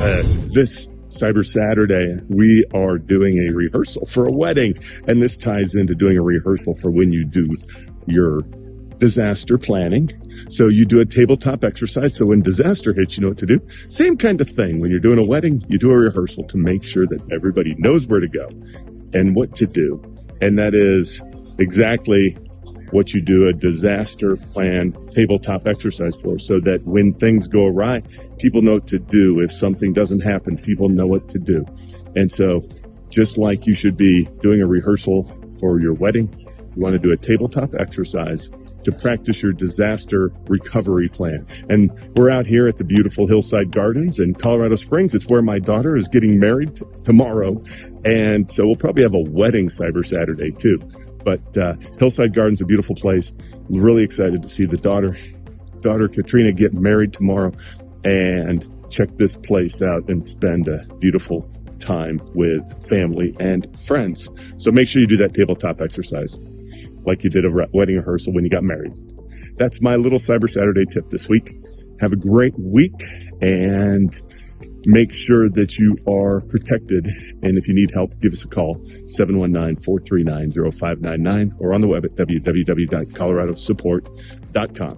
This Cyber Saturday, we are doing a rehearsal for a wedding, and this ties into doing a rehearsal for when you do your disaster planning. So you do a tabletop exercise, so when disaster hits, you know what to do. Same kind of thing. When you're doing a wedding, you do a rehearsal to make sure that everybody knows where to go and what to do. And that is exactly what you do a disaster plan tabletop exercise for, so that when things go awry, people know what to do. If something doesn't happen, people know what to do. And so just like you should be doing a rehearsal for your wedding, you want to do a tabletop exercise to practice your disaster recovery plan. And we're out here at the beautiful Hillside Gardens in Colorado Springs. It's where my daughter is getting married tomorrow. And so we'll probably have a wedding Cyber Saturday too. But Hillside Gardens, a beautiful place. Really excited to see the daughter Katrina get married tomorrow, and check this place out and spend a beautiful time with family and friends. So make sure you do that tabletop exercise like you did a wedding rehearsal when you got married. That's my little Cyber Saturday tip this week. Have a great week, and make sure that you are protected. And if you need help, give us a call, 719-439-0599, or on the web at www.coloradosupport.com.